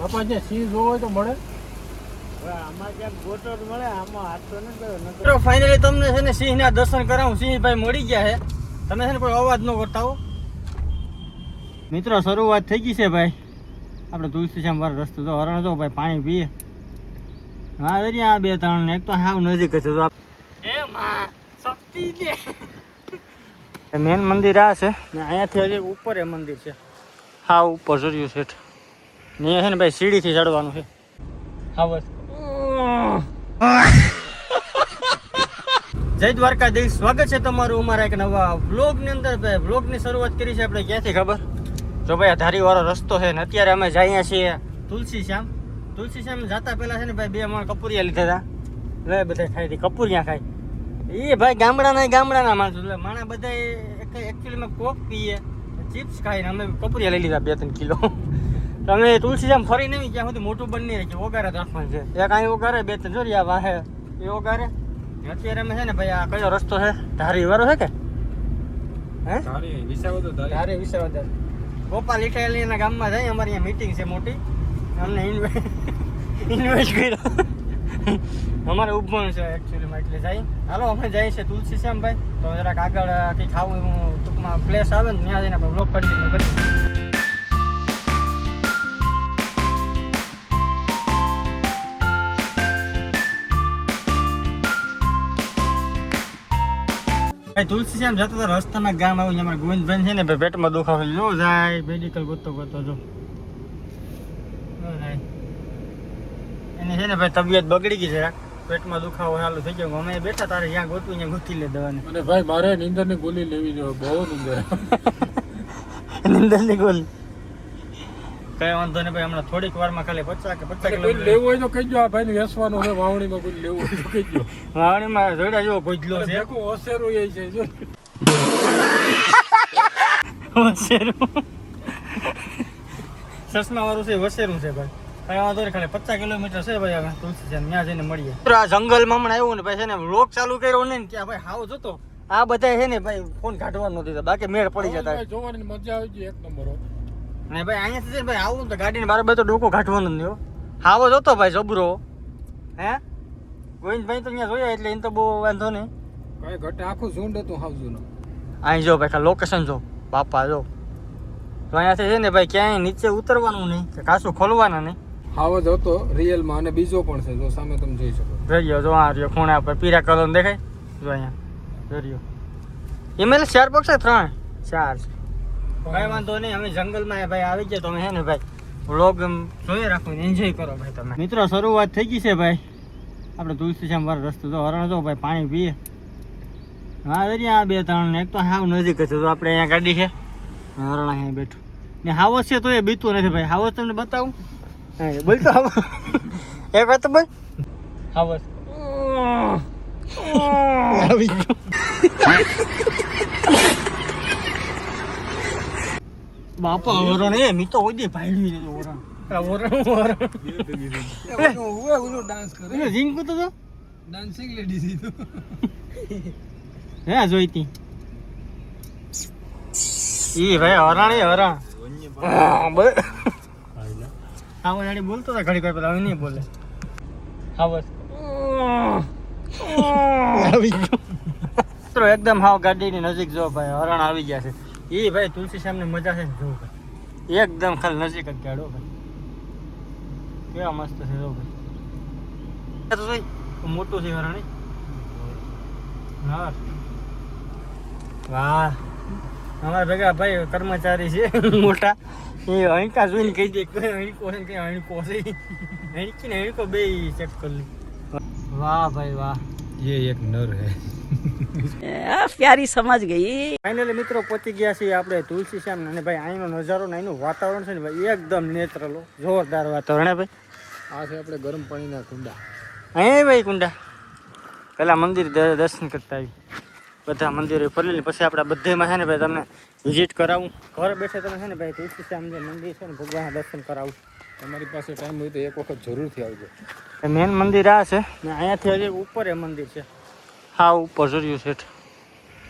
બાપા જે સિંહ જોવો હોય તો મળે. આમાં ક્યાંક ગોટો મળે, આમાં હાથ તો નથી. ફાઇનલી તમને છે ને સિંહના દર્શન કરાવું. સિંહભાઈ મળી ગયા છે. તમે છે ને કોઈ અવાજ ન કરતા હો મિત્રો. શરૂઆત થઈ ગઈ છે ભાઈ. આપણે તુલસીશ્યામ વાળો રસ્તો તો હરણ જો ભાઈ પાણી પીએ. હા દરિયા આ બે ત્રણ ને એક તો હાવ નજીક છે. તો મેન મંદિર આ છે ને અહીંયાથી હજી ઉપર એ મંદિર છે. હા ઉપર જોયું શેઠ ને છે ને ભાઈ સીડીથી ચડવાનું છે. હા બસ. જય દ્વારકાધીશ. સ્વાગત છે તમારું અમારા એક નવા વ્લોગની અંદર. ભાઈ વ્લોગની શરૂઆત કરી છે આપણે ક્યાંથી ખબર? જો ભાઈ આ ધારીવાળો રસ્તો છે ને અત્યારે અમે જઈએ છીએ તુલસીશ્યામ. તુલસીશ્યામ જતા પહેલા છે ને ભાઈ 2 મણ કપૂરિયા લીધા હતા. લે બધા ખાઈ હતી કપૂરિયા ખાઈ. એ ભાઈ ગામડાના માણસો એટલે માણા બધા એકચ્યુઅલીમાં કોક પીએ, ચિપ્સ ખાઈને અમે કપૂરિયા લઈ લીધા 2-3 કિલો. તો અમે તુલસીશ્યામ ફરી નહીં ક્યાં સુધી મોટું બની રહી છે. ઓગારે રાખવાનું છે. એક અહીં ઓગારે 2-3 જોરિયા વાહે એ ઓગારે. અત્યારે અમે છે ને ભાઈ આ કયો રસ્તો છે? ધારી વાળો છે કે હે? ધારી વિસાવદર ગોપાલ ઇટાલિયાના ગામમાં જાય. અમારી અહીંયા મીટિંગ છે મોટી. અમને ઇન્વેસ્ટ કર્યો. અમારે ઉભણ છે એકચ્યુઅલીમાં એટલે જાય. હાલો અમે જઈએ છીએ તુલસીશ્યામ ભાઈ. તો જરાક આગળ કંઈક ખાવું ટૂંકમાં પ્લેસ આવે ને ત્યાં જઈને આપણે બ્લોગ કન્ટિન્યુ કરીએ. તુલસીશ્યામ જતો તો રસ્તામાં ગામ આવ્યું. અમારે ગોવિંદભાઈ છે ને ભાઈ પેટમાં દુખાવે જો જાય મેડિકલ ગોતો જો એને છે ને ભાઈ તબિયત બગડી ગઈ છે. પેટમાં દુખાવો ચાલુ થઈ ગયો. અમે બેઠા તારે જ્યાં ગોતું ત્યાં ગોતી લે દવાને. અને ભાઈ મારે નીંદરની ગોળી લેવી જોઈએ. બહુ નીંદર. નીંદરની ગોળી કઈ વાંધો નહીં ભાઈ. હમણાં થોડીક વારમાં ખાલી 50 કિલો લેવું હોય તો કહીજો. આ ભાઈ ને વેસવાનું છે. વાવણીમાં કોઈ લેવું હોય તો કહીજો. વાવણીમાં જોડા જેવો ભોજલો છે. ઓસેરું એ છે જો. વસેરું ચશ્મા વાળું છે. વસેરું છે ભાઈ. કઈ વાંધો નહીં. ખાલી 50 કિલોમીટર છે ભાઈ. અમે તુલસીશ્યામ ત્યાં જઈને મળીએ. આ જંગલમાં હમણાં આવ્યું ને ભાઈ છે ને વ્લોગ ચાલુ કર્યો ને ત્યાં ભાઈ હાવ જોતો આ બધા છે ને ભાઈ ફોન કાઢવાનો નથી. બાકી મેળ પડી જતા જોવાની મજા આવી ગઈ એક નંબર. ને ભાઈ અહીંયાથી છે ભાઈ આવું તો ગાડીને બરાબર તો ડોકો કાઢવાનું નહીં. હાવો જોતો ભાઈ જબરો. હે ગોવિંદભાઈ તો અહીંયા જોયા એટલે એને તો બહુ વાંધો નહીં. કઈ ઘટે આખું ઝુંડ હતું હાવ જૂનું. અહીં જો ભાઈ લોકેશન જો બાપા જો. તો અહીંયાથી છે ને ભાઈ ક્યાંય નીચે ઉતરવાનું નહીં કે કાસું ખોલવાના નહીં. હાવ જ હતો રિયલમાં. અને બીજો પણ છે જો સામે તમે જોઈ શકો. રહ્યો જો આ રહ્યો ખૂણા પર પીરા કલર દેખાય જો અહીંયા રહ્યો. એમાં 4 પક્ષ 3 4 કઈ વાંધો નહીં. અમે જંગલમાં ભાઈ આવી ગયા તો અમે છે ને ભાઈ વ્લોગ જોઈએ રાખો એન્જોય કરો ભાઈ તમે. મિત્રો શરૂઆત થઈ ગઈ છે ભાઈ. આપણે તુલસીશ્યામ વાળો રસ્તો તો હરણ જો ભાઈ પાણી પીએ. હા દરિયા આ 2-3 ને એક તો હાવ નજીક છે. તો આપણે અહીંયા ગાડી છે હરણ અહીંયા બેઠું ને હાવસ છે તો એ બીતું નથી ભાઈ. હાવસ તમને બતાવું બોલતો હાવસ એક વાત બોલ. હાવસ આવી ગયો. બાપા ઓરણ એ મી તો ઓદી ભાઈડી ને ઓરણ ડાન્સ કરે. જીંકુ તો ડાન્સિંગ લેડી છે તો. હે જોઈતી ઈ ભાઈ હરણ એ હરણ. બોલ હા ગાડી બોલતો હતા ઘડી કોઈ પેલા હવે નહીં બોલે. હા બસ આવી ગયો. એકદમ હાવ ગાડીની નજીક જો ભાઈ હરણ આવી ગયા છે. એ ભાઈ તુલસીશ્યામની મજા છે ને જોવું ભાઈ. એકદમ ખાલી નજીક જ ગાડો ભાઈ. કેવા મસ્ત છે જો ભાઈ. મોટું છે હરણ. હા વાહ. અમારા ભેગા ભાઈ કર્મચારી છે મોટા. એ અણકા જોઈને કહી દે કઈ અણકો છે કઈ અણકો છે. અણકી ને અણકો બે ચેક કરી લે. વાહ ભાઈ વાહ. ये एक नर है. प्यारी समझ गई. ફાઇનલી મિત્રો પહોંચી ગયા છીએ આપણે તુલસીશ્યામ. અને ભાઈ અહીંનો નજારો ને અહીંનું વાતાવરણ છે ને ભાઈ એકદમ નેચરલ જોરદાર વાતાવરણ. હે ભાઈ આ છે આપણે ગરમ પાણીના કુંડા. અહીં ભાઈ કુંડા. પેલા મંદિર દર્શન કરતા આવી. બધા મંદિરો ફરી પછી આપણે બધેમાં છે ને ભાઈ તમને વિઝિટ કરાવું. ઘર બેઠે તમે છે ને ભાઈ તુલસીશ્યામ જે મંદિર છે ને ભગવાનના દર્શન કરાવું. તમારી પાસે ટાઈમ હોય તો એક વખત જરૂરથી આવજો. મેન મંદિર આ છે ને અહીંયાથી હજી ઉપર એ મંદિર છે. હા ઉપર જોયું શેઠ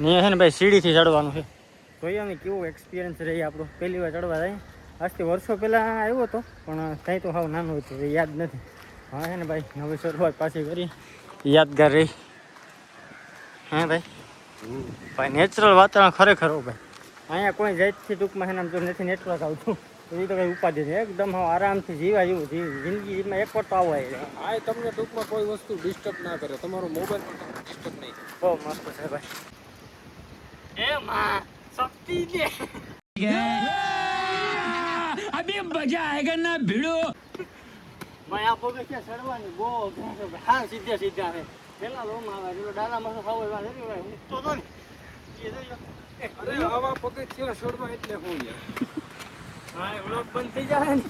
ને છે ને ભાઈ સીડીથી ચડવાનું છે. જોઈએ અમે કેવું એક્સપિરિયન્સ રહી આપણો. પહેલી વાર ચડવા જાય આજથી વર્ષો પહેલાં આવ્યો હતો, પણ ત્યાં તો હાવ નાનું હતું, એ યાદ નથી. હા છે ને ભાઈ, નવી શરૂઆત પાછી કરી, યાદગાર રહી. હે ભાઈ, ભાઈ નેચરલ વાતાવરણ ખરેખર હો ભાઈ. અહીંયા કોઈ જાતથી ટૂંકમાં છે ને આમ જો નથી નેટવર્ક આવતું, એ તો કંઈ ઉપાધિ નહીં, એકદમ આરામથી જીવા જેવું જિંદગીમાં એક વાર તો આવો આ તમને ટૂંકમાં કોઈ વસ્તુ ડિસ્ટર્બ ના કરે, તમારો મોબાઈલ પણ તમને ડિસ્ટર્બ નહીં કરે. બહુ મસ્ત છે ભાઈ. એમાં શક્તિ છે. अभी मजा आएगा ना भिड़ो. ભાઈ આ પગે ક્યાં ચડવાની બહુ અઘરા છે ભાઈ. હા સીધા સીધા છે, પેલા લોમાં આવે પેલો ડાલામાં તો ખાવો એવા નથી ભાઈ. ઉઠતો તો ને એ જોયો. અરે આવા પગથિયા ચડવા એટલે હું યાર. હા એ વ્લોગ બંધ થઈ જાય ને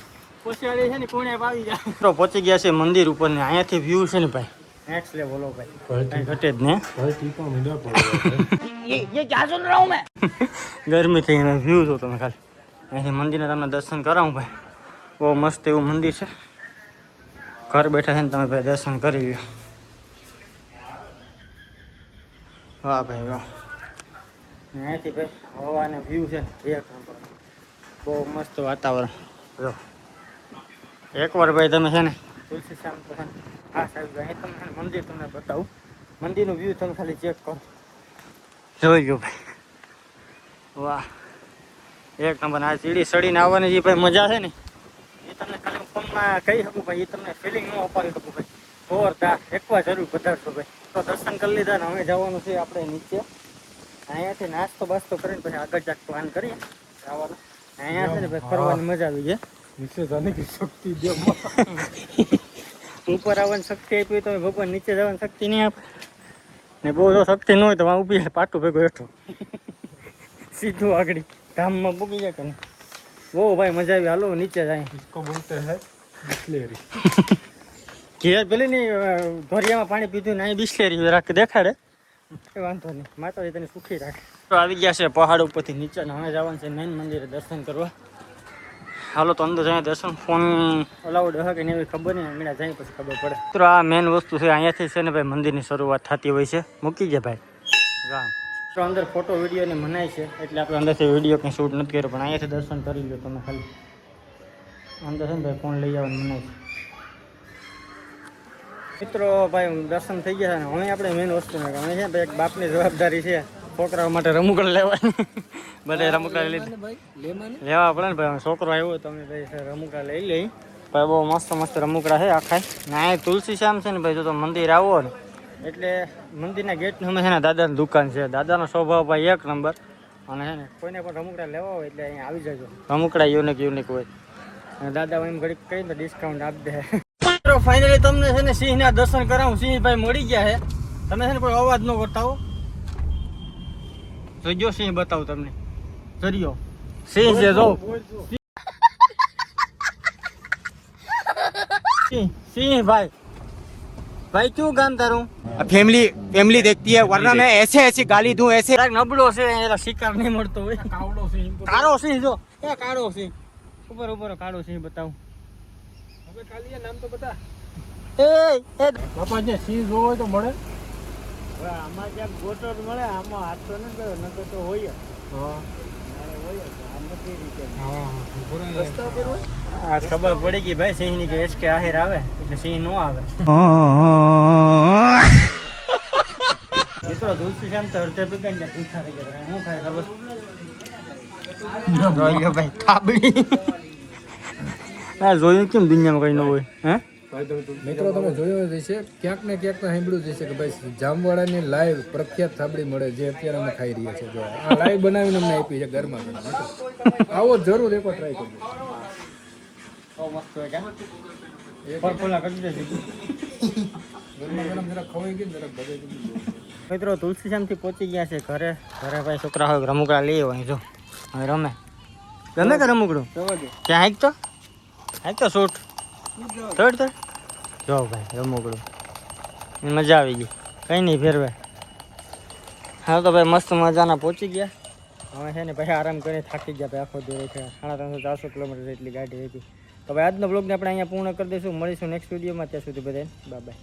પોસાડી છે ને કોણે આવી જાય. તો પહોંચી ગયા છે મંદિર ઉપર ને અહીંયાથી વ્યૂ છે ને ભાઈ નેક્સ્ટ લેવલ હો ભાઈ, કઈ ઘટે જ ને. ભાઈ ટીપા મીંડા પડે. ये क्या सुन रहा हूँ मैं. ગરમી થઈ એનો વ્યૂ જો તમે ખાલી. અહીંથી મંદિરને તમને દર્શન કરાવું ભાઈ, બહુ મસ્ત એવું મંદિર છે. ઘર બેઠા છે ને તમે ભાઈ દર્શન કરી લો. વાહ ભાઈ વાહ. અહીંયાથી ભાઈ હવાને વ્યૂ છે ને એક નંબર, બહુ મસ્ત વાતાવરણ. જો એકવાર ભાઈ તમે છે ને તુલસી શ્યામ તો છે ને હા સાહેબ અહીં તમે છે ને મંદિર તમને બતાવું, મંદિરનું વ્યૂ તમે ખાલી ચેક કરો, જોઈ લો ભાઈ. વાહ એક નંબર. આ સીડી સડીને આવવાની જે ભાઈ મજા છે ને એ તમને ખાલી ફોનમાં કહી શકું ભાઈ, એ તમને ફિલિંગ ન અપાવી શકું ભાઈ. જોરદાર, એકવાર જરૂર પધારશો ભાઈ. તો દર્શન કરી લીધા ને હવે જવાનું છે આપણે નીચે. અહીંયાથી નાસ્તો બાસ્તો કરીને પછી આગળ જાક પ્લાન કરીએ જવાનો. અહીંયા છે ને ભાઈ ફરવાની મજા આવી જાય. નીચે જાને की શક્તિ દે. ઉપર આવવાની શક્તિ આપી તો ભગવાન નીચે જવાની શક્તિ નહીં આપે ને. બહુ જો શક્તિ ન હોય તો ઊભી જાય પાટું ભેગું હેઠું સીધું આગળ ગામમાં પૂગી જાય કે નહીં. બહુ ભાઈ મજા આવી, હાલો નીચે જાય. इसको बोलते हैं बिस्लेरी. ઘેર પેલી ની ધોરિયામાં પાણી પીધું ને અહીં બિસ્લેરી રાખી દેખાડે, કઈ વાંધો નહીં, માતાજી તને સુખી રાખે. તો આવી ગયા છે પહાડ ઉપરથી નીચે ને હવે જવાનું છે મેન મંદિરે દર્શન કરવા. હાલો તો અંદર જાય દર્શન. ફોન અલાઉડ હોય કે નહીં એવી ખબર નહીં, હમણાં જાય પછી ખબર પડે. તો આ મેન વસ્તુ છે, અહીંયાથી છે ને ભાઈ મંદિરની શરૂઆત થતી હોય છે. મૂકી ગયા ભાઈ ગામ. તો અંદર ફોટો વિડીયોની મનાય છે એટલે આપણે અંદરથી વિડીયો કંઈ શૂટ નથી કર્યો, પણ અહીંયાથી દર્શન કરી લો તમે ખાલી. અંદર છે ને ભાઈ ફોન લઈ આવવાનું મનાય છે. મિત્રો ભાઈ દર્શન થઈ ગયા છે ને હવે આપણે મેન વસ્તુ અમે છે ને ભાઈ એક બાપની જવાબદારી છે છોકરાઓ માટે રમકડા લેવાની. બધા રમકડા લેવા પડે ને ભાઈ. છોકરો આવ્યો તો અમે ભાઈ રમકડા લઈ લઈ ભાઈ. બહુ મસ્ત મસ્ત રમકડા છે આખા. ના તુલસી શ્યામ છે ને ભાઈ, જો તો મંદિર આવો ને એટલે મંદિરના ગેટની અમે છે ને દાદાની દુકાન છે. દાદાનો સ્વભાવ ભાઈ એક નંબર. અને છે ને કોઈને પણ રમકડા લેવા હોય એટલે અહીંયા આવી જજો. રમકડા યુનિક હોય અને દાદા એમ ઘડીક કહીને તો ડિસ્કાઉન્ટ આપી દે. ફાઇનલી તમને છે ને સિંહના દર્શન કરાવું. સિંહ ભાઈ મળી ગયા છે. તમે છે ને કોઈ અવાજ ન કરતા હો. જોજો સિંહ બતાવું તમને. જરિયો સિંહ છે જો. સિંહ ભાઈ भाई क्यों काम तारू फैमिली देखती है वरना मैं ऐसे गाली दूं ऐसे. નબળો છે એનો શિકાર નહીં મળતો હોય. કાવડો સિંહ. કાળો સિંહ જો, એ કાળો સિંહ ઉપર કાળો સિંહ બતાવું. હવે કાલીએ નામ તો બતા. એ બાપા જે સિંહ જોવો હોય તો મળે. હવે આમાં ક્યાંક ગોટો મળે, આમાં હાથ તો ન ગયો, નકર તો હોય. હા રસ્તા પર હોય. આ ખબર પડી ગઈ ભાઈ સિંહ ની કે એચ કે આહિર આવે એટલે સિંહ નો આવે. મિત્રો તુલસી શ્યામ તો અડધે પીકા ને પૂછા થઈ ગયા. શું ખાય ખબર? જોયો ભાઈ થાબડી. આ જોયું કેમ દુનિયામાં કઈ ન હોય. હે મિત્રો તમે જોયો જ હશે, ક્યાંક ને ક્યાંક તો સાંભળ્યું જ હશે કે ભાઈ જામવાળાની લાઈવ પ્રખ્યાત થાબડી મળે જે અત્યારે અમે ખાઈ રહ્યા છીએ. જો આ લાઈવ બનાવીને અમને આપી છે ગરમા ગરમ. આવો જરૂર એકવાર ટ્રાય કરજો. બહુ મસ્ત હોય કે પરપોલા કરી દેજો. ગરમા ગરમ જરા ખવાઈ ગઈ જરા ભગાઈ ગઈ. મિત્રો તુલસી શ્યામથી પહોંચી ગયા છે ઘરે. ઘરે ભાઈ છોકરા હોય રમકડા લઈ હોય. જો હવે રમે ગમે કે રમકડું ક્યાં હાઈક તો શૂટ થર્ડ જો ભાઈ રમકડું મજા આવી ગઈ. કંઈ નહીં ફેરવે. હા તો ભાઈ મસ્ત મજાના પહોંચી ગયા. હવે છે ને ભાઈ આરામ કરીને થાકી ગયા ભાઈ. આખો દિવસ છે 350-400 કિલોમીટર જેટલી ગાડી હતી. તો ભાઈ આજનો બ્લોગને આપણે અહીંયા પૂર્ણ કરી દઈશું. મળીશું નેક્સ્ટ વિડીયોમાં. ત્યાં સુધી બધાને બાય બાય.